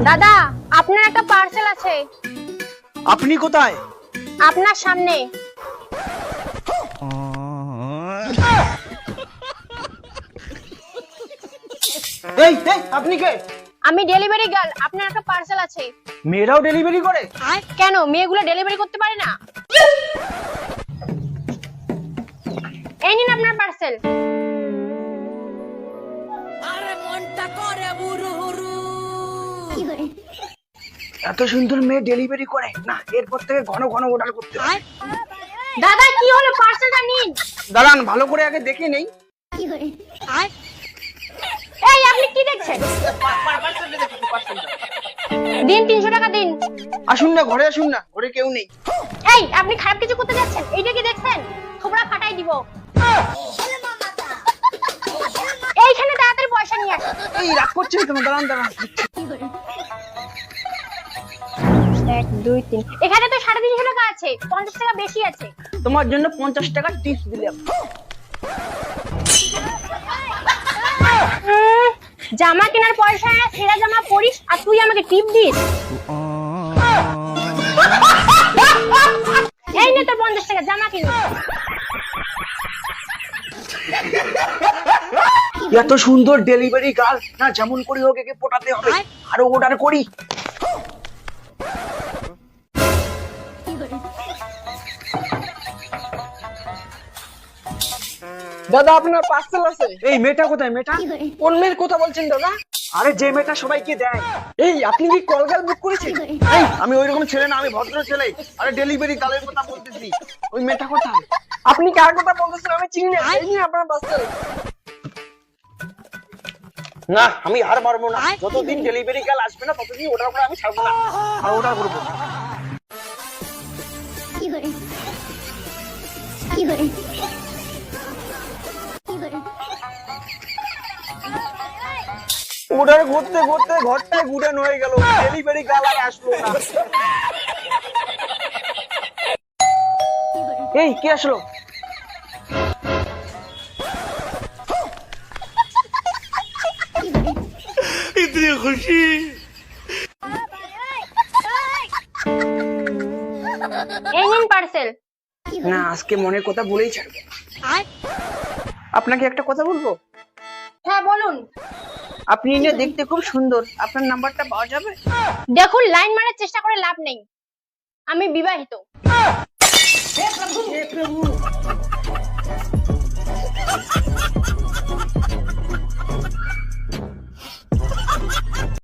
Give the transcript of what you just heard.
দাদা, আপনার একটা পার্সেল আছে। আপনি কোথায়? আপনার সামনে। এই আপনি কে? আমি ডেলিভারি গার্ল, আপনার একটা পার্সেল আছে। মেয়েরাও ডেলিভারি করে? কেন, মেয়েগুলো ডেলিভারি করতে পারে না? এই নিন আপনার পার্সেল। এত সুন্দর মেয়ে ডেলিভারি করে না, এরপর থেকে ঘন ঘন অর্ডার করতে হবে। দাদা, কি হলো? পার্সেলটা নিন। দাঁড়ান, ভালো করে আগে দেখে নেই। এই, আপনি কি দেখছেন? দিন 300 টাকা দিন। আসুন না, ঘরে আসুন না, ঘরে কেউ নেই। এই, আপনি খারাপ কিছু করতে যাচ্ছেন? এইটা কি দেখছেন? থোবড়া ফাটাই দিব। এইখানে তাড়াতাড়ি পয়সা নিয়ে আসুন। এই রাগ করছেন কেন? দাঁড়ান। 1 2 3, এখানে তো 350 টাকা আছে, 50 টাকা বেশি আছে। তোমার জন্য 50 টাকা টিপস দিলাম। জামা কেনার পয়সা ছেঁড়া জামা পরিস আর তুই আমাকে টিপ দিস? এই নে তোর 50 টাকা, জামা কিন। এত সুন্দর ডেলিভারি গার্ল না, যেমন করি হোক একে পটাতে হবে। আরো অর্ডার করি। দাদা, আপনার পার্সেল আছে। এই মেয়েটা কোথায়? মেয়েটা কোন মেয়ের কথা বলছেন দাদা? আরে যে মেয়েটা সবাইকে দেয়। এই, আপনি কি কলগাল বুক করেছেন? এই আমি ওইরকম ছেলে না, আমি ভদ্র ছেলে। আরে ডেলিভারি গার্লের কথা বলতেছি। ওই মেয়েটা কোথায়? আপনি কার কথা বলতেছেন আমি চিনি না। এই নিন আপনার পার্সেল। না, আমি হার মারবো না। যতদিন ডেলিভারি গার্ল আসবে না ততদিন অর্ডার করে আমি ছাড়বো না। আর অর্ডার করবো। অর্ডার করতে করতে ঘরটায় গুড়ান হয়ে গেল। ডেলিভারি গার্ল আর আসলো না। এই কে আসলো? इतनी खुशी। এই নিন পার্সেল। না, আজকে মনের কথা বলেই ছাড়বো। আপনাকে একটা কথা বলবো? হ্যাঁ বলুন। আপনি না দেখতে খুব সুন্দর, আপনার নাম্বারটা পাওয়া যাবে? দেখুন, লাইন মারার চেষ্টা করে লাভ নেই, আমি বিবাহিত।